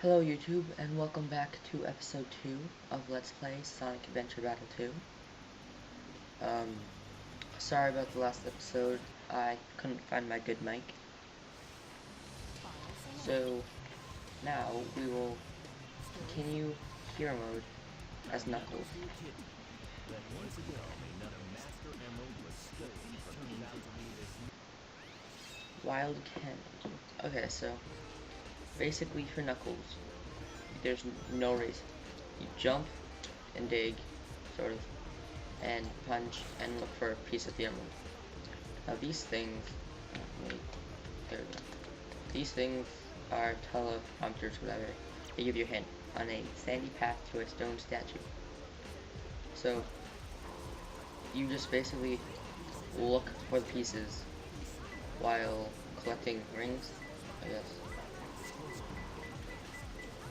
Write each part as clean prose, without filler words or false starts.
Hello YouTube, and welcome back to episode 2 of Let's Play Sonic Adventure Battle 2. Sorry about the last episode, I couldn't find my good mic. So, now we will continue Hero Mode as Knuckles. Wild Cannon. Okay, so, basically for Knuckles, there's no reason. You jump and dig, sort of, and punch and look for a piece of the emerald. Now these things, there we go. These things are teleprompters, whatever. They give you a hint on a sandy path to a stone statue. So you just basically look for the pieces while collecting rings, I guess.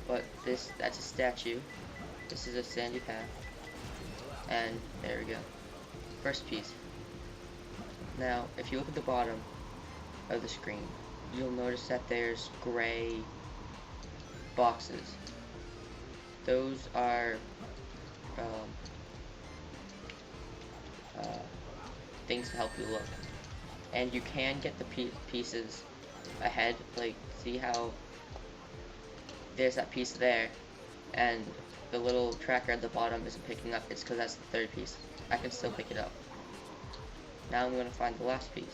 But that's a statue. This is a sandy path. And there we go. First piece. Now, if you look at the bottom of the screen, you'll notice that there's gray boxes. Those are things to help you look. And you can get the pieces ahead. Like, see how there's that piece there, and the little tracker at the bottom isn't picking up. It's because that's the third piece. I can still pick it up. Now I'm going to find the last piece.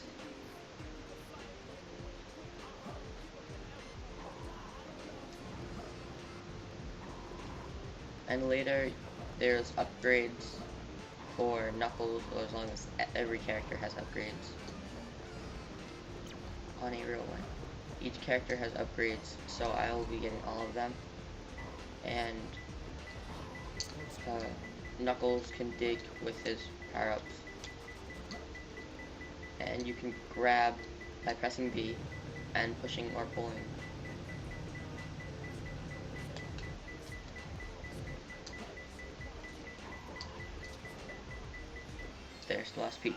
And later, there's upgrades for Knuckles, or as long as every character has upgrades on a real one. Each character has upgrades, so I will be getting all of them. And Knuckles can dig with his power-ups. And you can grab by pressing B and pushing or pulling. There's the last piece.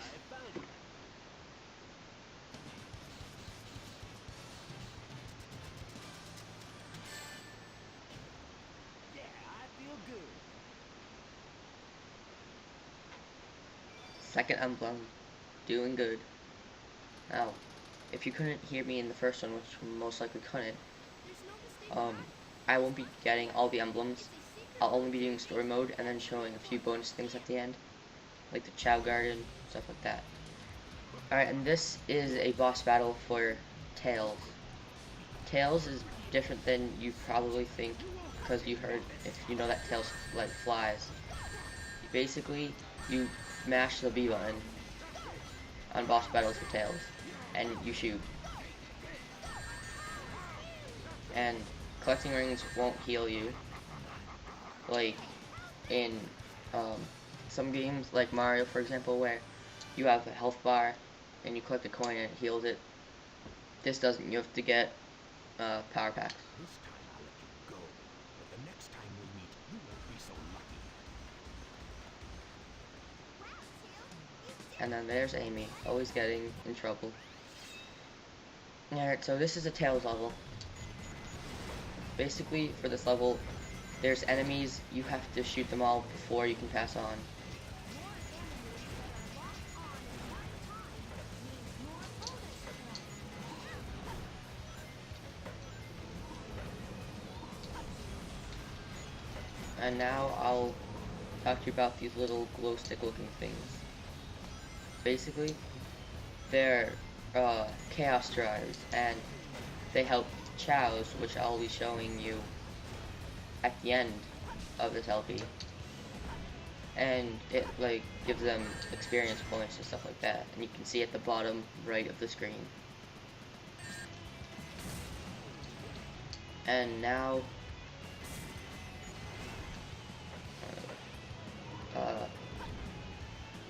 Second emblem, doing good. Now, if you couldn't hear me in the first one, which most likely couldn't, I won't be getting all the emblems. I'll only be doing story mode and then showing a few bonus things at the end, like the Chao Garden, stuff like that. Alright, and this is a boss battle for Tails. Tails is different than you probably think, because you heard, if you know that Tails like flies. Basically, you mash the B button on boss battles for Tails, and you shoot. And collecting rings won't heal you, like in some games like Mario, for example, where you have a health bar and you collect a coin and it heals it. This doesn't. You have to get power packs. And then there's Amy, always getting in trouble. Alright, so this is a Tails level. Basically, for this level, there's enemies, you have to shoot them all before you can pass on. And now I'll talk to you about these little glow stick looking things. Basically, they're chaos drives, and they help Chaos, which I'll be showing you at the end of this LP. And it like gives them experience points and stuff like that, and you can see at the bottom right of the screen. And now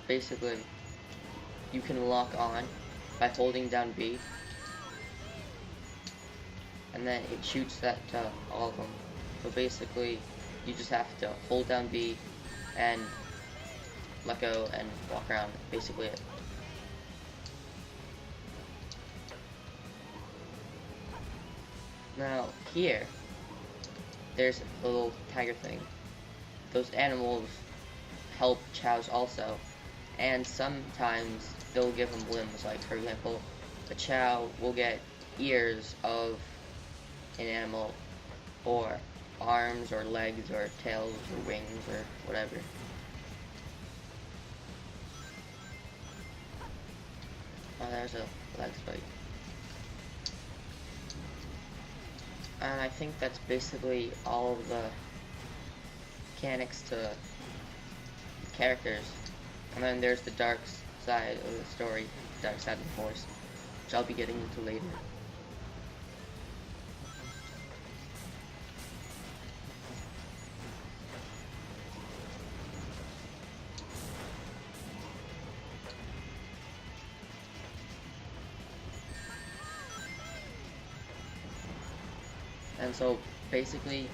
basically you can lock on by holding down B, and then it shoots that all of them. So basically, you just have to hold down B and let go and walk around. Basically it. Now, here, there's a little tiger thing. Those animals help chows also, and sometimes they'll give them limbs. Like for example, a chow will get ears of an animal, or arms, or legs, or tails, or wings, or whatever. Oh, there's a leg spike. And I think that's basically all of the mechanics to characters. And then there's the dark side of the story, dark side of the Force, which I'll be getting into later. And so basically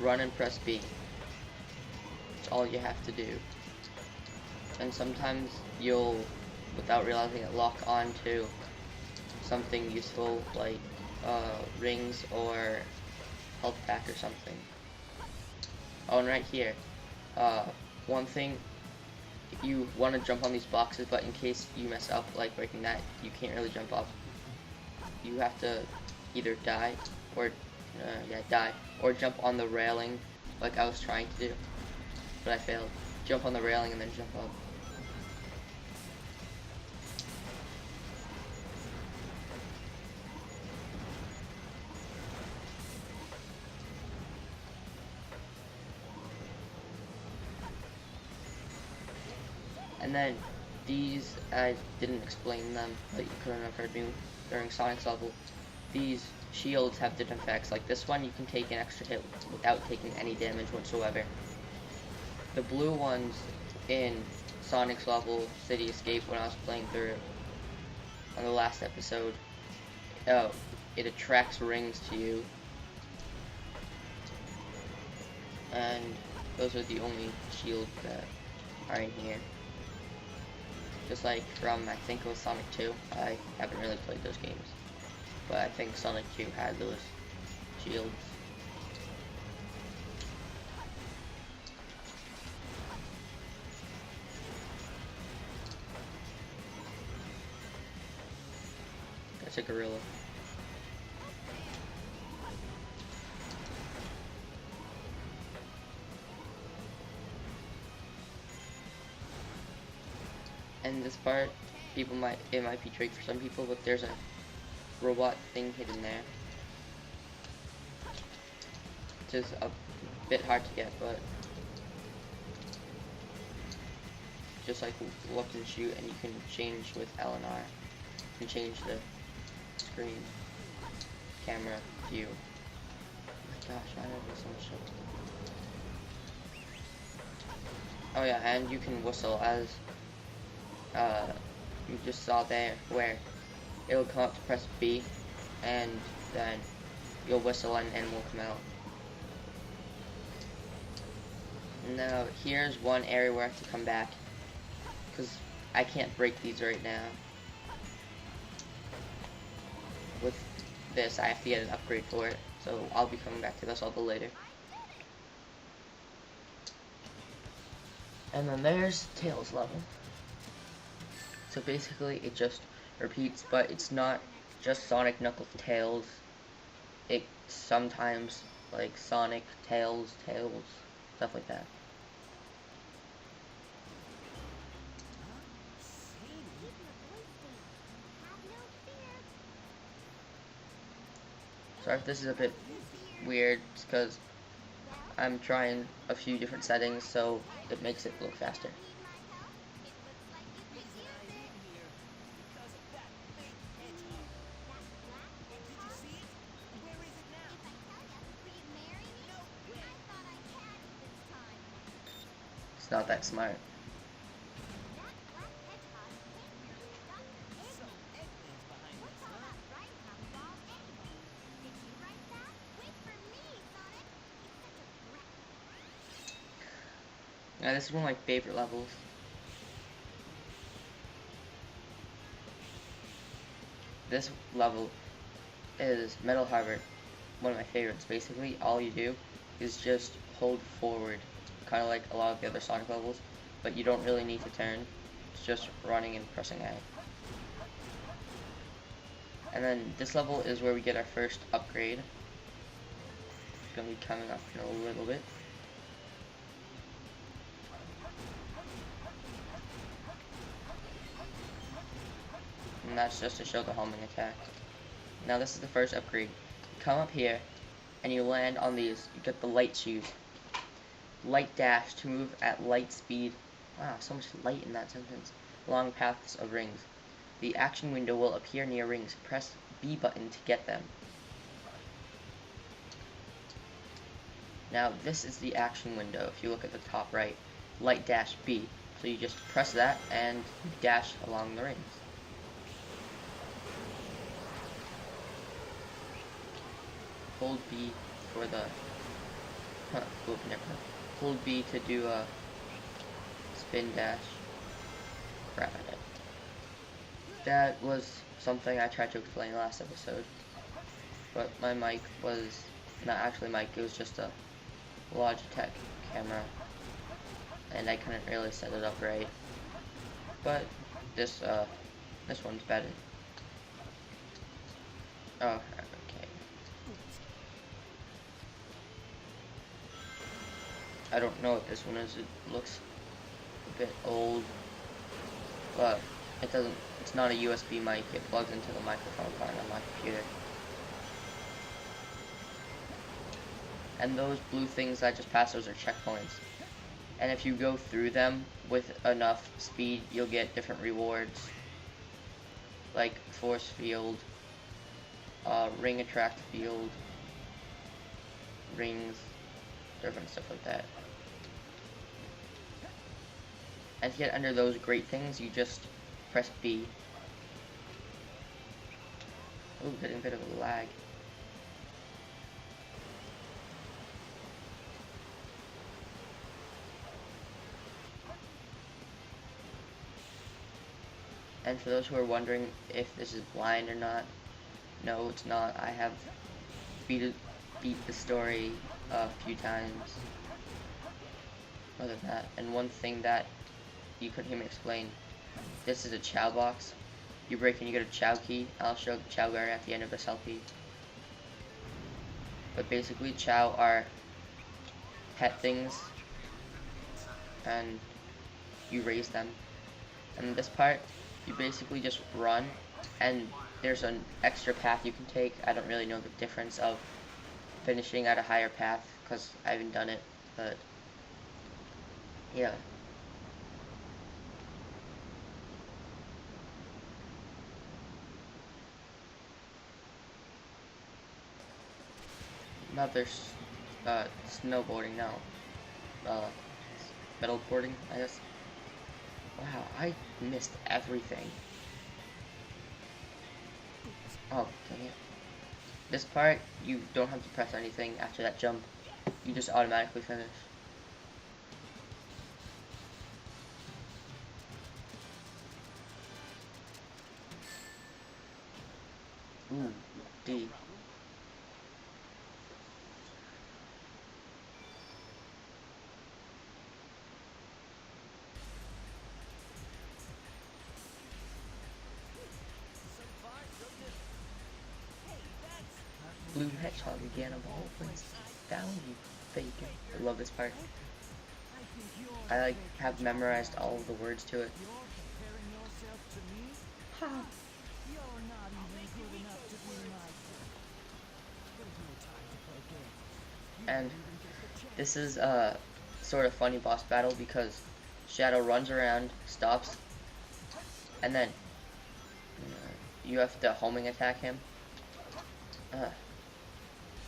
run and press B. That's all you have to do. And sometimes you'll, without realizing it, lock onto something useful like rings or health pack or something. Oh, and right here, one thing, you want to jump on these boxes, but in case you mess up like breaking that, you can't really jump up. You have to either die or die, or jump on the railing like I was trying to do, but I failed. Jump on the railing and then jump up. And then these, I didn't explain them, but you couldn't have heard me during Sonic's level. These shields have different effects. Like this one, you can take an extra hit without taking any damage whatsoever. The blue ones in Sonic's level, City Escape, when I was playing through it on the last episode, it attracts rings to you. And those are the only shields that are in here. Just like from, I think it was Sonic 2. I haven't really played those games, but I think Sonic 2 had those shields. That's a gorilla. And this part, it might be tricky for some people, but there's a robot thing hidden there. Which is a bit hard to get, but just like look and shoot, and you can change with L and R. You can change the screen, camera, view. Oh my gosh, I don't know so much stuff. Oh yeah, and you can whistle, as you just saw there, where it'll come up to press B, and then you'll whistle and an animal will come out. Now, here's one area where I have to come back, because I can't break these right now. With this, I have to get an upgrade for it, so I'll be coming back to this a little later. And then there's Tails level. So basically, it just repeats, but it's not just Sonic, Knuckles, Tails. It sometimes, like, Sonic, Tails, stuff like that. Sorry if this is a bit weird, because I'm trying a few different settings, so it makes it look faster. It's not that smart. Now this is one of my favorite levels. This level is Metal Harbor, one of my favorites. Basically, all you do is just hold forward, kind of like a lot of the other Sonic levels, but you don't really need to turn. It's just running and pressing A. And then this level is where we get our first upgrade. It's going to be coming up in a little bit. And that's just to show the homing attack. Now this is the first upgrade. You come up here, and you land on these. You get the light shoes. Light dash to move at light speed. Wow, so much light in that sentence. Along paths of rings. The action window will appear near rings. Press B button to get them. Now this is the action window. If you look at the top right, light dash B. So you just press that and dash along the rings. Hold B for the hold B to do a spin dash. Crap at it. That was something I tried to explain last episode, but my mic was not actually mic, it was just a Logitech camera, and I couldn't really set it up right. But this one's better. Oh, okay. I don't know what this one is. It looks a bit old, but it's not a USB mic. It plugs into the microphone card on my computer. And those blue things I just passed, those are checkpoints. And if you go through them with enough speed, you'll get different rewards, like force field, ring attract field, rings, different stuff like that. And to get under those great things, you just press B. Ooh, getting a bit of a lag. And for those who are wondering if this is blind or not, no, it's not. I have beat the story a few times. Other than that, and one thing that you couldn't hear me explain, this is a Chao box. You break and you get a Chao key. I'll show the Chao guard at the end of this LP. But basically, Chao are pet things, and you raise them. And this part, you basically just run, and there's an extra path you can take. I don't really know the difference of finishing at a higher path, because I haven't done it, but yeah. Now there's snowboarding now. Pedal boarding, I guess. Wow, I missed everything. Oh, dang it. This part, you don't have to press anything after that jump. You just automatically finish. Ooh, D. Blue hedgehog again of all things. Down, you bacon. I love this part. I have memorized all of the words to it. Ha! And this is a sort of funny boss battle because Shadow runs around, stops, and then you have to homing attack him.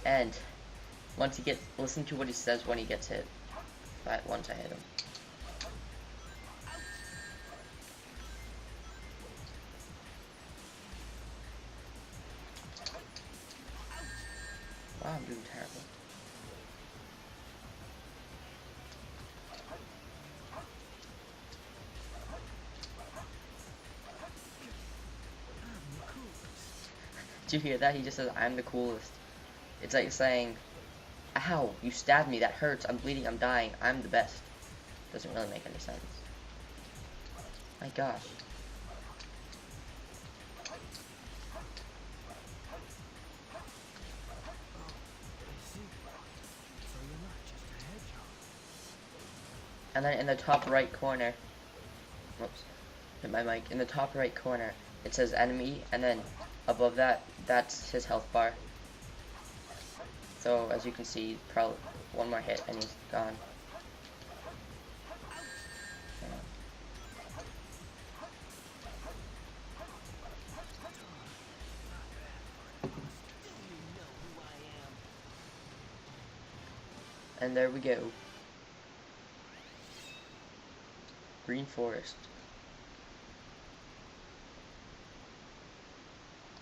And once he gets, listen to what he says when he gets hit. But once I hit him. Wow, I'm doing terrible. Did you hear that? He just says, I'm the coolest. It's like saying, Ow, you stabbed me, that hurts, I'm bleeding, I'm dying, I'm the best. Doesn't really make any sense. My gosh. And then in the top right corner, whoops, hit my mic, in the top right corner, it says enemy, and then above that, that's his health bar. So, as you can see, probably one more hit and he's gone. And there we go. Green Forest.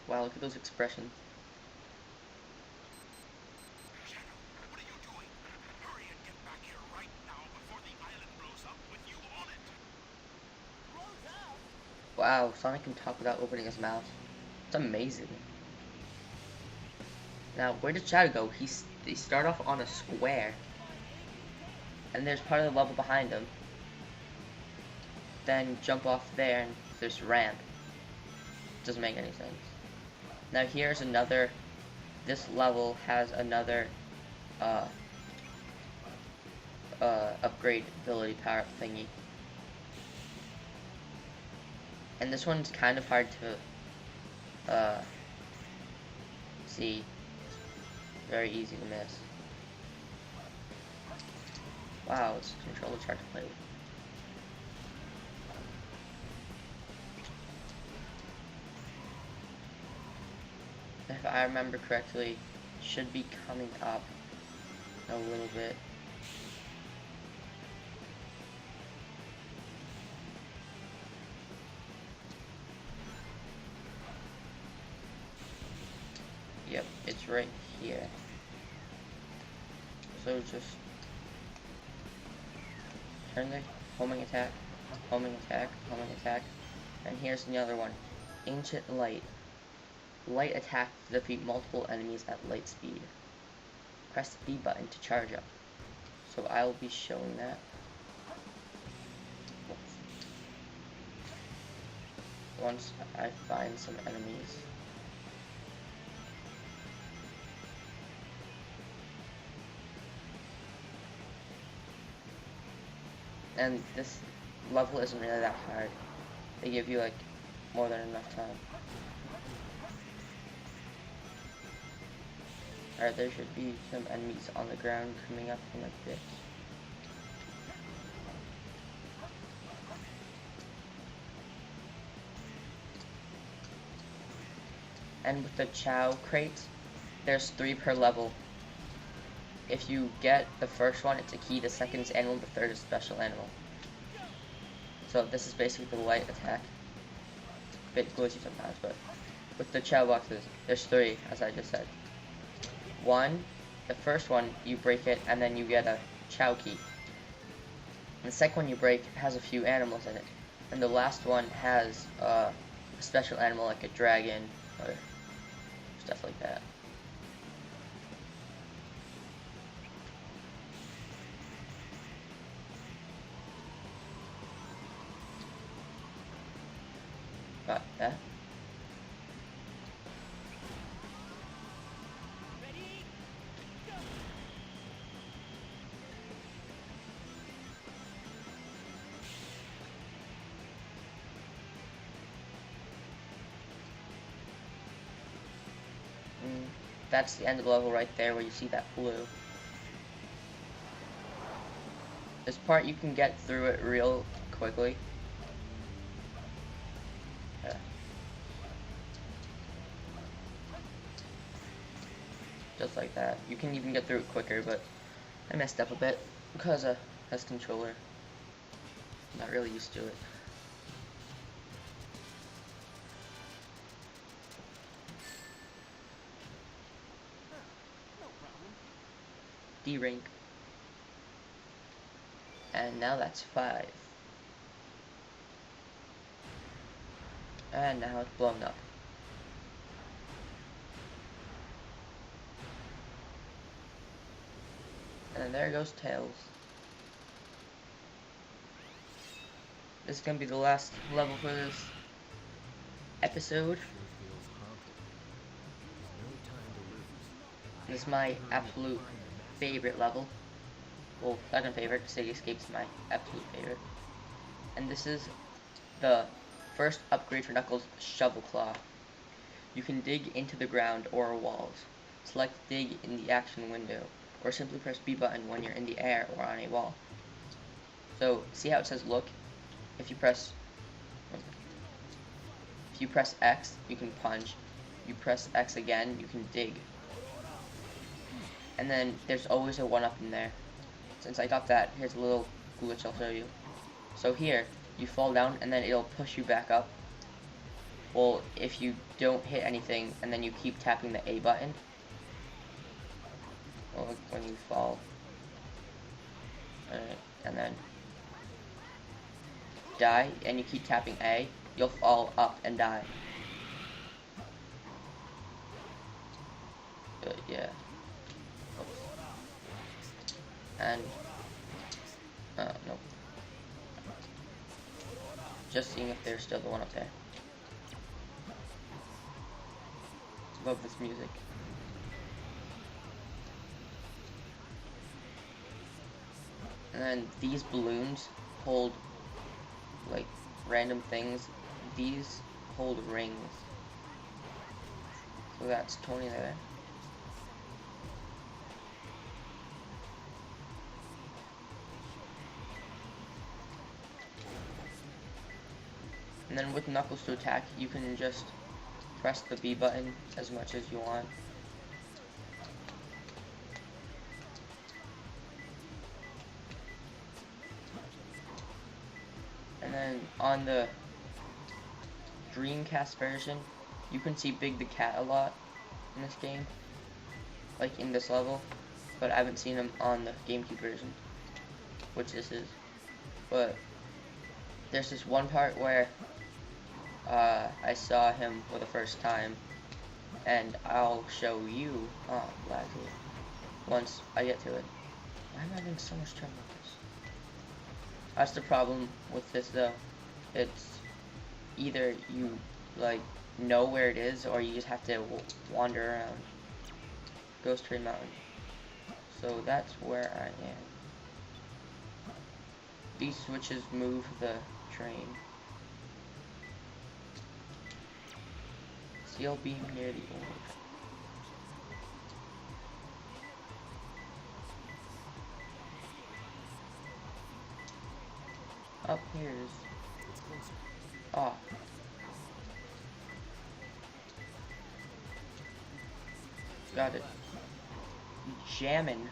Wow, look at those expressions. Shadow, what are you doing? Hurry and get back here right now before the island blows up with you on it. Blows up? Wow, Sonic can talk without opening his mouth. It's amazing. Now, where did Shadow go? They start off on a square. And there's part of the level behind him. Then jump off there and there's ramp. Doesn't make any sense. Now here's another, this level has another upgrade ability power-up thingy. And this one's kind of hard to see. Very easy to miss. Wow, this controller's hard to play with. If I remember correctly, should be coming up a little bit. Yep, it's right here. So just turn the homing attack, homing attack, homing attack, and here's the other one. Ancient Light. Light attack to defeat multiple enemies at light speed. Press the B button to charge up. So I will be showing that. Once I find some enemies. And this level isn't really that hard. They give you like more than enough time. Alright, there should be some enemies on the ground coming up from like this. And with the Chao crates, there's 3 per level. If you get the first one, it's a key, the second is animal, the third is special animal. So this is basically the light attack. A bit glitchy sometimes, but with the Chao boxes, there's 3, as I just said. One, the first one, you break it, and then you get a Chao key. And the second one you break has a few animals in it. And the last one has a special animal like a dragon, or stuff like that. Got that. That's the end of the level right there where you see that blue. This part you can get through it real quickly. Yeah. Just like that. You can even get through it quicker, but I messed up a bit because this controller. I'm not really used to it. D rank. And now that's 5. And now it's blown up. And there goes Tails. This is gonna be the last level for this episode. This is my absolute favorite level. Well, second favorite. City Escape's my absolute favorite. And this is the first upgrade for Knuckles, Shovel Claw. You can dig into the ground or walls. Select dig in the action window, or simply press B button when you're in the air or on a wall. So, see how it says look? If you press X, you can punch. You press X again, you can dig. And then there's always a 1-up in there. Since I got that, here's a little glitch I'll show you. So here, you fall down and then it'll push you back up. Well, if you don't hit anything and then you keep tapping the A button, well, when you fall, and then die, and you keep tapping A, you'll fall up and die. But yeah. And nope. Just seeing if there's still the 1 up there. Love this music. And then these balloons hold like random things. These hold rings. So that's Tony there. And then with Knuckles to attack, you can just press the B button as much as you want. And then on the Dreamcast version, you can see Big the Cat a lot in this game, like in this level, but I haven't seen him on the GameCube version, which this is. But there's this one part where I saw him for the first time, and I'll show you, laggy, once I get to it. Why am I having so much trouble with this? That's the problem with this though. It's either you like know where it is, or you just have to wander around Ghost Train Mountain. So that's where I am. These switches move the train. Steel beam near the orb. Up here is... Ah. Got it. Jammin'.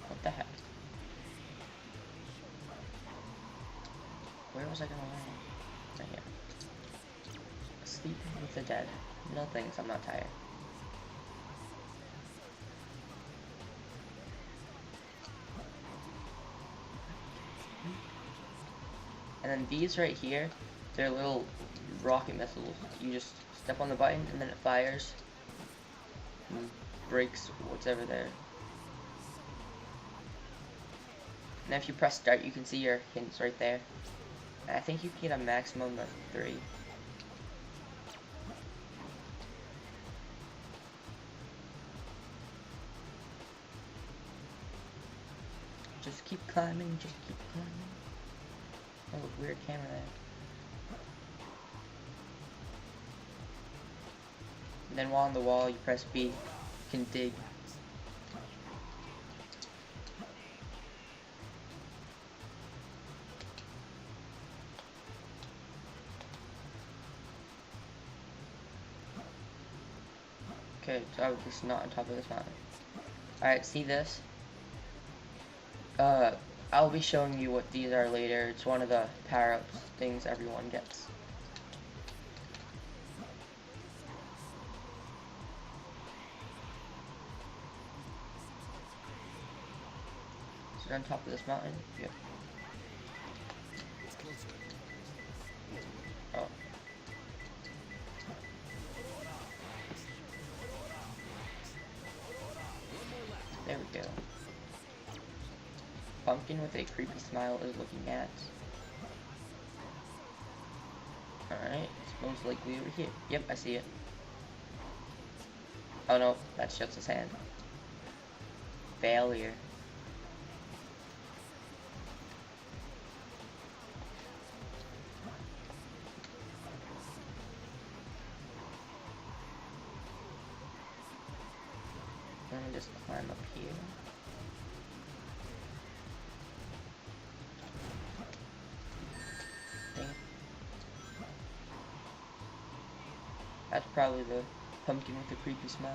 What the heck? Where was I gonna land? Right here. Sleeping with the dead. No thanks, I'm not tired. And then these right here, they're little rocket missiles. You just step on the button and then it fires and breaks whatever there. And if you press start, you can see your hints right there. And I think you can get a maximum of 3. Just keep climbing, just keep climbing. Oh, weird camera there. And then while on the wall, you press B, you can dig. Okay, so I was just not on top of this mountain. Alright, see this? I'll be showing you what these are later. It's one of the power-ups things everyone gets. Is it on top of this mountain? Yep. Oh. pumpkin with a creepy smile is looking at. Alright, it's most likely over here. Yep, I see it. Oh no, that's just his hand. Failure. Let me just climb up here. That's probably the pumpkin with the creepy smile.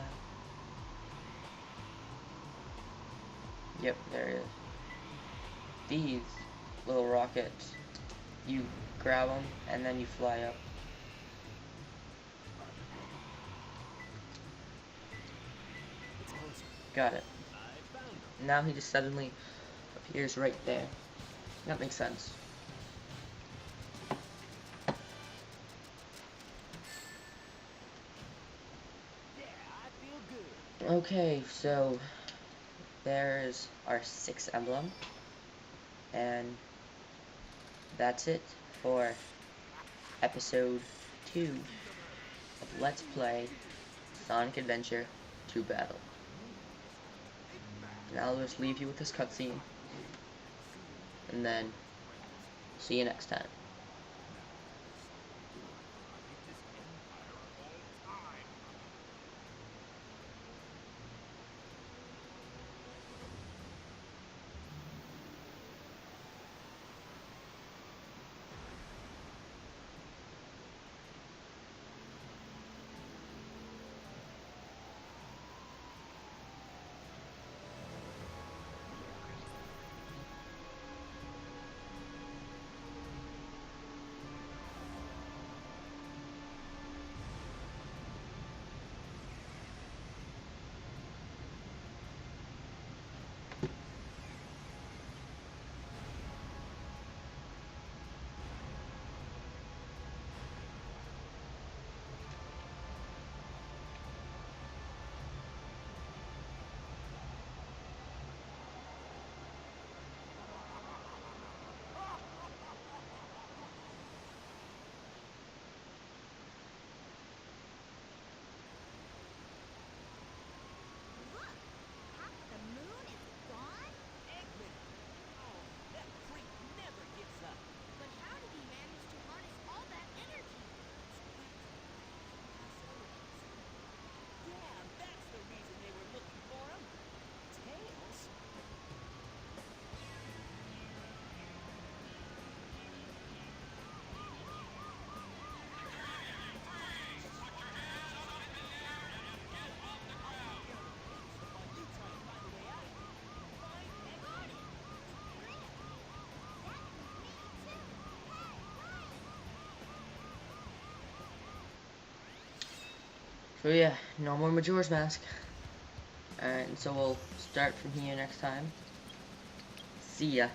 Yep, there it is. These little rockets, you grab them and then you fly up. Got it. Now he just suddenly appears right there. That makes sense. Okay, so there's our 6th emblem, and that's it for episode 2 of Let's Play Sonic Adventure 2 Battle. Now I'll just leave you with this cutscene, and then see you next time. So yeah, no more Majora's Mask. And so we'll start from here next time. See ya.